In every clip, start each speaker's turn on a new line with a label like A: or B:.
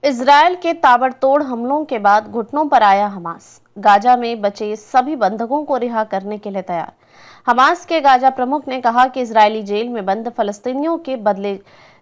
A: Israel के ताबड़तोड़ हमलों के बाद घुटनों पर आया हमास। गाजा में बचे सभी बंधकों को रिहा करने के लिए तैयार। हमास के गाजा प्रमुख ने कहा कि इजरायली जेल में बंद फलस्तीनियों के बदले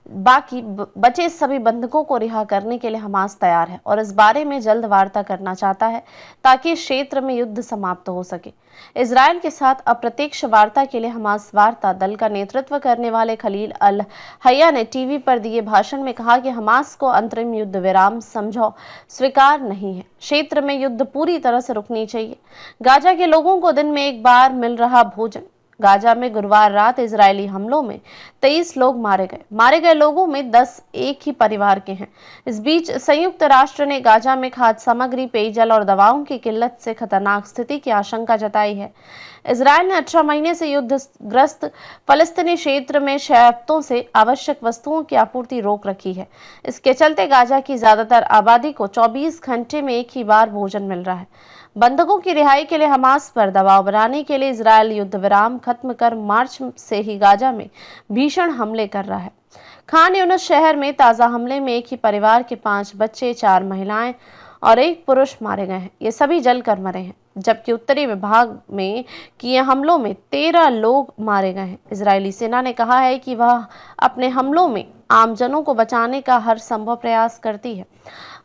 A: बाकी बचे सभी बंधकों को रिहा करने के लिए हमास तैयार है और इस बारे में जल्द वार्ता करना चाहता है ताकि इस क्षेत्र में युद्ध समाप्त हो सके। इजरायल के साथ अप्रत्यक्ष वार्ता के लिए हमास वार्ता दल का नेतृत्व करने वाले खलील अल हया ने टीवी पर दिए भाषण में कहा कि हमास को अंतरिम युद्ध विराम समझौता स्वीकार नहीं है। क्षेत्र में युद्ध पूरी तरह से रुकनी चाहिए। गाजा के लोगों को दिन में एक बार मिल रहा भोजन। गाजा में गुरुवार रात इजरायली हमलों में 23 लोग मारे गए लोगों में 10 एक ही परिवार के हैं। इस बीच संयुक्त राष्ट्र ने गाजा में खाद्य सामग्री, पेयजल और दवाओं की किल्लत से खतरनाक स्थिति की आशंका जताई है। इजरायल ने 18 महीने से युद्धग्रस्त फलस्तीनी क्षेत्र में 6 हफ्तों से आवश्यक वस्तुओं की आपूर्ति रोक रखी है। इसके चलते गाजा की ज्यादातर आबादी को 24 घंटे में एक ही बार भोजन मिल रहा है। बंधकों की रिहाई के लिए हमास पर दबाव बनाने के लिए इजरायल युद्ध विराम खत्म कर मार्च से ही गाजा में भीषण हमले कर रहा है। खान यूनिस शहर में ताजा हमले में एक ही परिवार के 5 बच्चे, 4 महिलाएं और 1 पुरुष मारे गए हैं। ये सभी जलकर मरे हैं, जबकि उत्तरी विभाग में किए हमलों में 13 लोग मारे गए हैं। इजरायली सेना ने कहा है कि वह अपने हमलों में आमजनों को बचाने का हर संभव प्रयास करती है।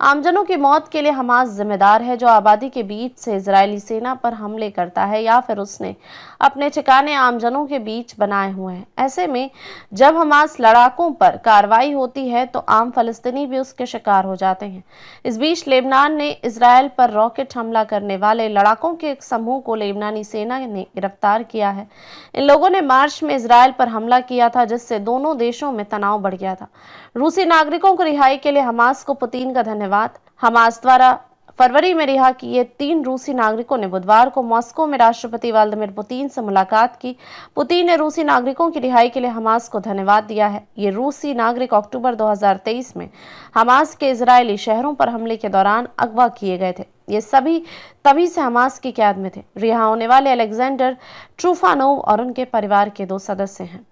A: आमजनों की मौत के लिए हमास जिम्मेदार है, जो आबादी के बीच से इजरायली सेना पर हमले करता है या फिर उसने अपने ठिकाने आमजनों के बीच बनाए हुए हैं। ऐसे में जब हमास लड़ाकों पर कार्रवाई होती है तो आम फलस्तीनी भी उसके शिकार हो जाते हैं। इस बीच लेबनान ने इजरायल पर रॉकेट हमला करने वाले लड़ाकों के एक समूह को लेबनानी सेना ने गिरफ्तार किया है। इन लोगों ने मार्च में इजरायल पर हमला किया था, जिससे दोनों देशों में तनाव बढ़ गया था। रूसी नागरिकों को रिहाई के लिए हमास को पुतिन का धन्यवाद। हमास द्वारा फरवरी में रिहा किए 3 रूसी नागरिकों ने बुधवार को मॉस्को में राष्ट्रपति व्लादिमीर पुतिन से मुलाकात की। पुतिन ने रूसी नागरिकों की रिहाई के लिए हमास को धन्यवाद दिया है। ये रूसी नागरिक अक्टूबर 2023 में हमास के इजरायली शहरों पर हमले के दौरान अगवा किए गए थे। ये सभी तभी से हमास की कैद में थे। रिहा होने वाले अलेक्जेंडर ट्रूफानोव और उनके परिवार के 2 सदस्य हैं।